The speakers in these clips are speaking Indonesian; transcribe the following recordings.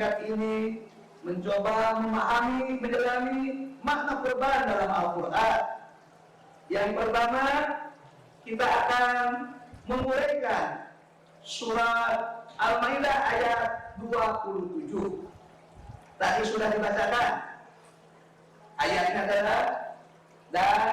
singkat ini mencoba memahami, mendalami makna kurban dalam Al-Quran. Yang pertama, kita akan menguraikan surat Al-Maidah ayat 27. Tadi sudah dibacakan. Ayatnya adalah, dan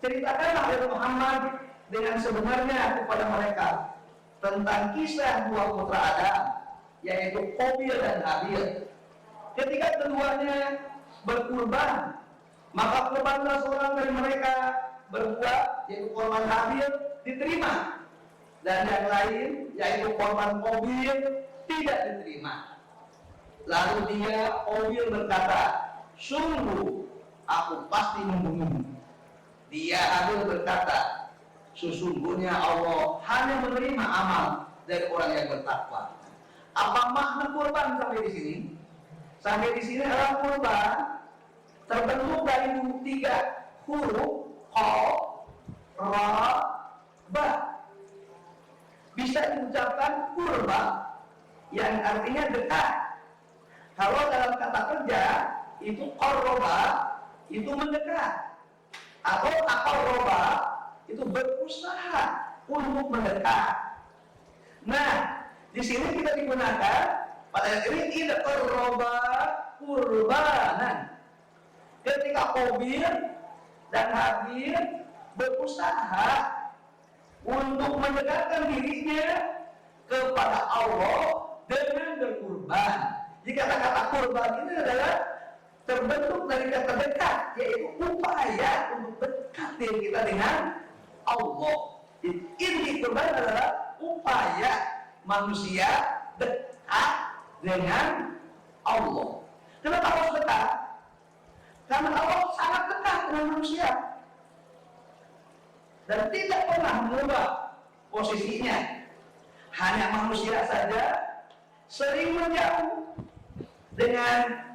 ceritakanlah Nabi Muhammad dengan sebenarnya kepada mereka tentang kisah dua putra Adam, yaitu Qabil dan Habil. Ketika keduanya berkurban, maka kurbanlah seorang dari mereka berbuat, yaitu korban Habil, diterima, dan yang lain, yaitu korban Qabil, tidak diterima. Lalu dia, Qabil, berkata, sungguh aku pasti membunuhmu. Dia, Habil, berkata, sesungguhnya Allah hanya menerima amal dari orang yang bertakwa. Apa makna kurban sampai di sini? Sampai di sini adalah kurban terbentuk dari 3 huruf, qaf, ra, ba. Bisa diucapkan kurba yang artinya dekat. Kalau dalam kata kerja itu qarraba, itu mendekat, atau aqarraba itu berusaha untuk mendekat. Nah, di sini kita digunakan pada ayat ini id qarraba qurbanan. Ketika Qabil dan Habil berusaha untuk mendekatkan dirinya kepada Allah dengan berkurban. Jika kata kurban ini adalah terbentuk dari kata dekat, yaitu upaya untuk dekat diri kita dengan Allah. Inti kurban adalah upaya manusia dekat dengan Allah. Kenapa harus dekat? Karena Allah sangat dekat dengan manusia dan tidak pernah mengubah posisinya. Hanya manusia saja sering menjauh dengan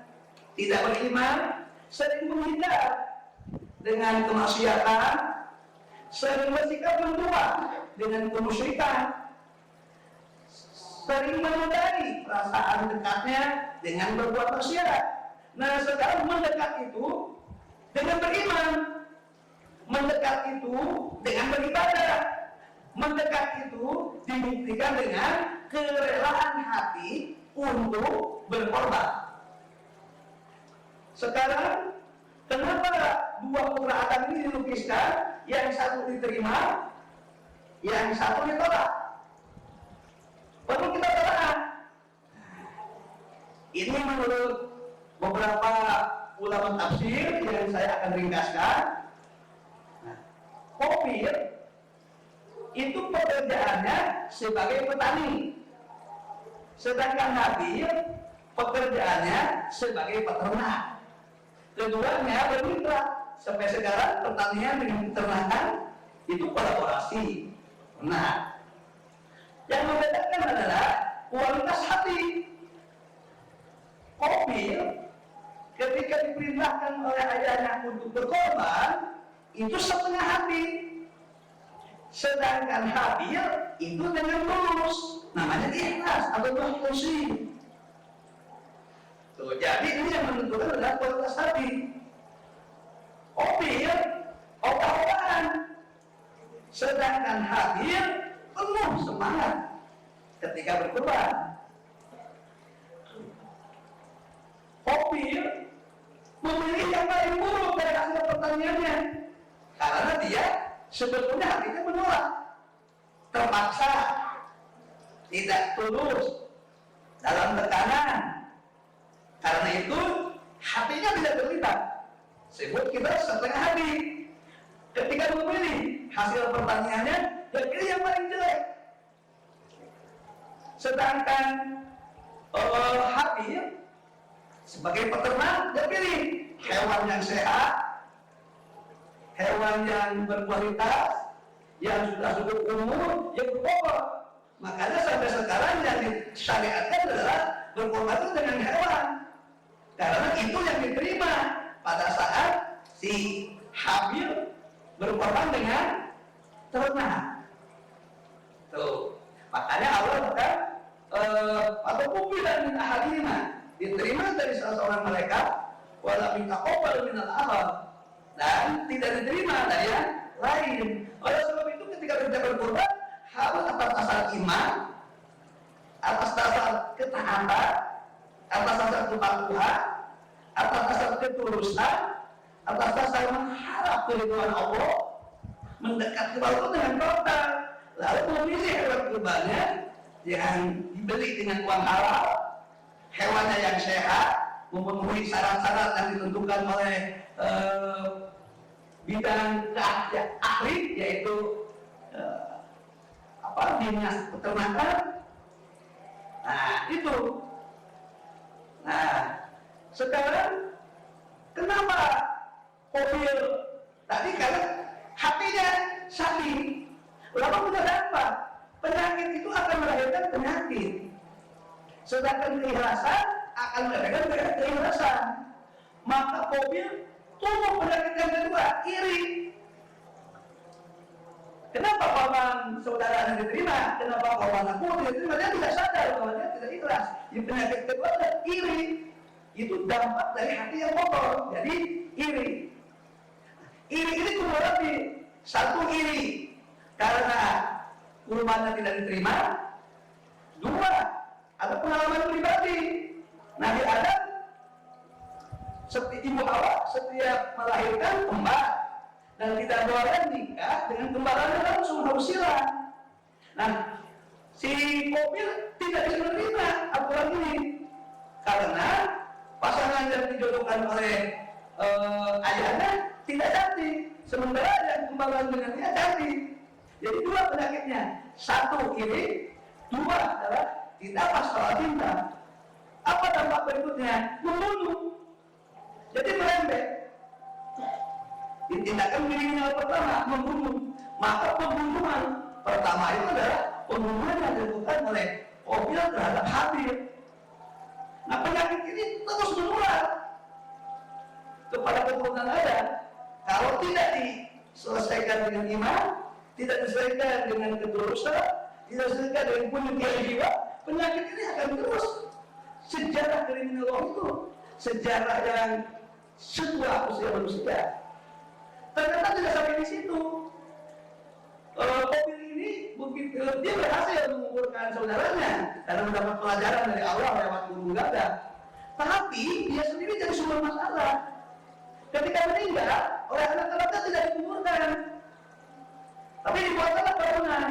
tidak beriman, sering menghindar dengan kemaksiatan, sering bersikap mendua dengan kemusyrikan, sering menodai perasaan dekatnya dengan berbuat maksiat. Nah, sekarang mendekat itu dengan beriman, mendekat itu dengan beribadah, mendekat itu dibuktikan dengan kerelaan hati untuk berkorban. Sekarang, kenapa dua putra Adam ini dilukiskan? Yang satu diterima, yang satu ditolak. Perlu kita telaah. Ini menurut beberapa ulama tafsir yang saya akan ringkaskan. Nah, Qabil itu pekerjaannya sebagai petani, sedangkan Habil pekerjaannya sebagai peternak. Keduanya bermitra. Sampai sekarang pertanian dengan peternakan itu kolaborasi. Nah, yang membedakan adalah kualitas hati. Qabil ketika diperintahkan oleh ayahnya untuk berkorban itu setengah hati, sedangkan Habil itu dengan tulus, namanya ikhlas atau mukhlisin. Tuh, jadi ini yang menentukan adalah kualitas hati. Qabil ogah-ogahan, sedangkan Habil penuh semangat ketika berkorban. Qabil memilih yang paling buruk dari hasil pertaniannya karena dia sebetulnya hatinya menolak, terpaksa, tidak tulus, dalam tekanan. Karena itu hatinya tidak terlibat. Sebut kita setengah hati. Ketika memilih hasil pertaniannya, dia pilih yang paling jelek. Sedangkan Habil sebagai peternak, dia pilih hewan yang sehat, hewan yang berkualitas, yang sudah cukup umur, yang berbobot. Makanya sampai sekarang yang disyariatkan adalah berkorban dengan hewan, karena itu yang diterima pada saat si Habil berkorban dengan ternak. Tuh, makanya Allah atau kubilan min ahadihima, diterima dari salah seorang mereka, wala taqabbal min al-akhar, dan tidak diterima dari yang lain. Oleh sebab itu ketika kita berkorban harus atas dasar iman, atas dasar ketaatan, atas dasar kepatuhan, atas dasar ketulusan, atas dasar mengharap keridhaan Allah, mendekat kepada Allah dengan total, lalu memilih hewan kurbannya yang dibeli dengan uang halal, hewannya yang sehat, memenuhi syarat-syarat yang ditentukan oleh bidang ahli, yaitu dinas peternakan. Nah itu. Nah sekarang kenapa mobil tadi karena hatinya sakit, lalu benar apa? Penyakit itu akan melahirkan penyakit, sedangkan keikhlasan akan melahirkan keikhlasan. Maka mobil tumbuh penyakit yang kedua, iri. Kenapa paman saudara yang diterima? Kenapa paman aku tidak diterima? Dia tidak sadar bahwa dia tidak ikhlas. Yang penyakit kedua adalah iri. Itu dampak dari hati yang kotor. Jadi iri. Iri ini cuma lebih. Satu iri karena kurbannya tidak diterima. Dua, ada pengalaman pribadi. Nabi Adam, ibu Hawa setiap melahirkan kembar dan tidak boleh nikah dengan kembarannya langsung, harus silang. Nah, si Qabil tidak bisa menerima aturan ini karena pasangan yang dijodohkan oleh ayahnya tidak cantik, sementara yang kembaran dengan dia cantik. Jadi dua penyakitnya, satu iri, dua adalah tidak pas soal cinta. Apa dampak berikutnya? Membunuh. Jadi merembet. Tindakan kriminal pertama membunuh. Maka pembunuhan pertama itu adalah pembunuhan yang dilakukan oleh Qabil terhadap Habil. Nah penyakit ini terus menular kepada keturunan Adam. Kalau tidak diselesaikan dengan iman, tidak diselesaikan dengan ketulusan, tidak diselesaikan dengan penyakit jiwa, penyakit ini akan terus. Sejarah kriminal itu sejarah yang sebuah usia manusia. Ternyata tidak sampai di situ. Qabil ini begitu dia berhasil mengumpulkan saudaranya karena mendapat pelajaran dari Allah lewat burung gagak. Tapi dia sendiri jadi sumber masalah. Ketika meninggal, oleh anak-anaknya tidak dikuburkan, tapi dibuatlah bangunan.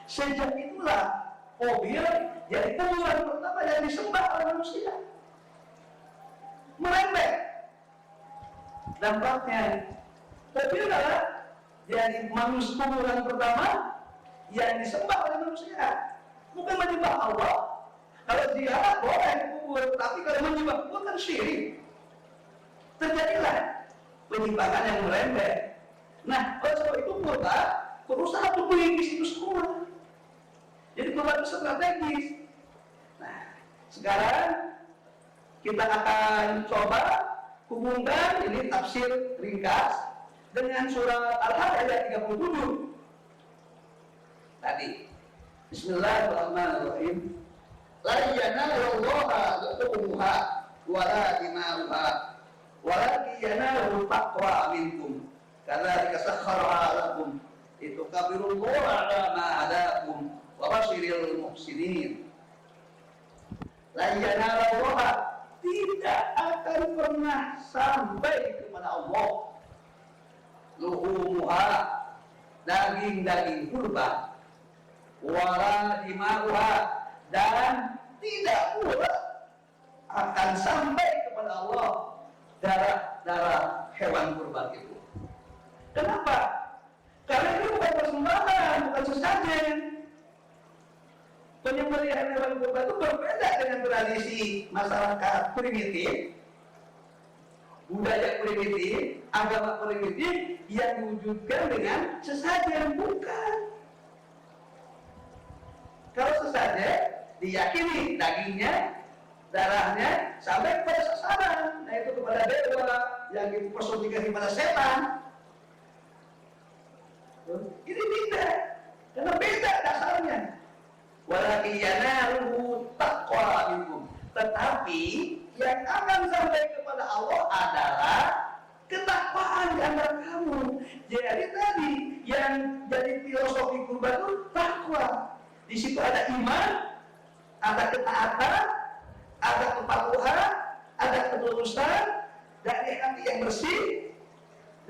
Sejak itulah Qabil jadi kuburan pertama yang disembah oleh manusia. Merembet. Dampaknya Qabil adalah jadi manusia kuburan pertama yang disembah oleh manusia. Bukan menyembah Allah. Kalau ziarah boleh dikubur, tapi kalau menyembah Allah kan syirik. Terjadilah penyimpangan yang merembet. Nah, oleh sebab itu kita berusaha untuk mengikis itu semua. Jadi kurban itu strategis. Nah, sekarang kita akan coba hubungkan ini tafsir ringkas dengan surat Al-Hajj ayat 37 tadi. Bismillahirrahmanirrahim. La yanalullaha luhumuha wala dima'uha walakin yanaluhu taqwa minkum kadzalika sakhkharaha lakum litukabbirullaha 'ala ma hadakum wa basyiril muhsinin. La yanalullaha, tidak akan pernah sampai kepada Allah luhumuha, daging-daging kurban, wala dima'uha, dan tidak pula akan sampai kepada Allah darah-darah hewan kurban itu. Kenapa? Karena itu bukan persembahan, bukan sesajen. Penyembelihan hewan kurban itu berbeda dengan tradisi masyarakat primitif, budaya primitif, agama primitif yang diwujudkan dengan sesajen. Bukan. Kalau sesajen diyakini dagingnya, darahnya sampai kepada sasaran, yaitu kepada dewa yang dipersonifikasi kepada setan. Ini beda, karena beda dasarnya. Walakin yanaluhu Tetapi yang akan sampai kepada Allah adalah ketakwaan di antara kamu. Jadi tadi yang jadi filosofi kurban itu takwa. Di situ ada iman, ada ketaatan, ada kepatuhan, ada ketulusan dari hati yang bersih,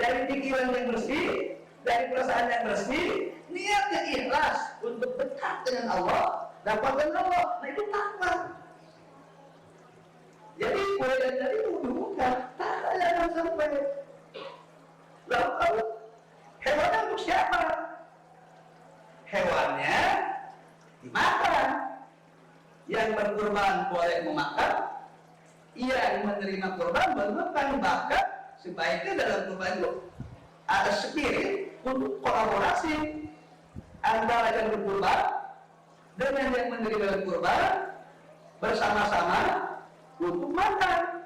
dari pikiran yang bersih, dari perasaan yang bersih, niatnya ikhlas untuk dekat dengan Allah, dapatkan Allah. Nah itu takwa. Jadi mulai dari tadi bukan takwa jangan sampai. Lalu kamu hewannya untuk siapa? Hewannya dimakan. Yang berkurban boleh memakan, yang menerima kurban memakan. Bahkan sebaiknya dalam kurban itu ada spirit untuk kolaborasi antara yang berkurban dengan yang menerima kurban bersama-sama untuk makan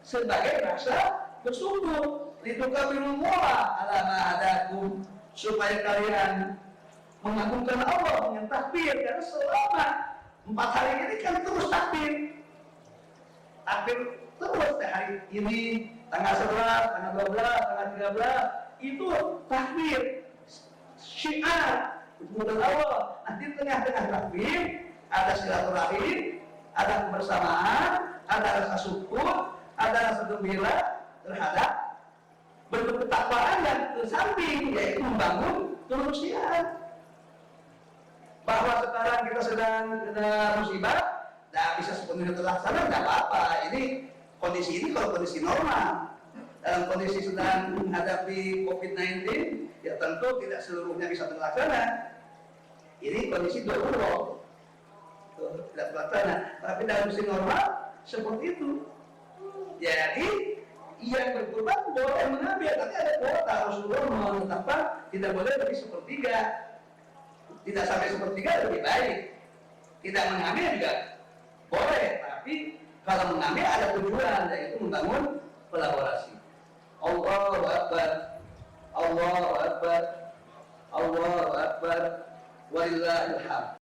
sebagai rasa bersyukur. Litukabirullah ala ma hadakum, supaya kalian mengagungkan Allah dengan takbir. Karena selama 4 hari ini kan terus takbir terus. Hari ini tanggal 11, tanggal 12, tanggal 13 itu takbir syiar untuk Allah. Nanti tengah-tengah takbir ada silaturahim, ada kebersamaan, ada rasa syukur, ada rasa gembira terhadap bentuk ketakwaan yang ke samping, yaitu membangun kerusian. Bahwa sekarang kita sedang kena musibah, tidak bisa sepenuhnya terlaksana, tidak apa-apa. Ini kondisi ini kalau kondisi normal. Dalam kondisi sedang menghadapi COVID-19, ya tentu tidak seluruhnya bisa terlaksana. Ini kondisi darurat, tidak terlaksana. Tapi dalam kondisi normal seperti itu. Jadi yang berkurban boleh mengambil, tapi ada kuota. Rasulullah menetapkan tidak boleh lebih sepertiga. Tidak sampai sepertiga lebih baik. Tidak mengambil juga boleh, tapi kalau mengambil ada tujuan, yaitu membangun kolaborasi. Allahu Akbar, Allahu Akbar, Allahu Akbar, walillahil hamd.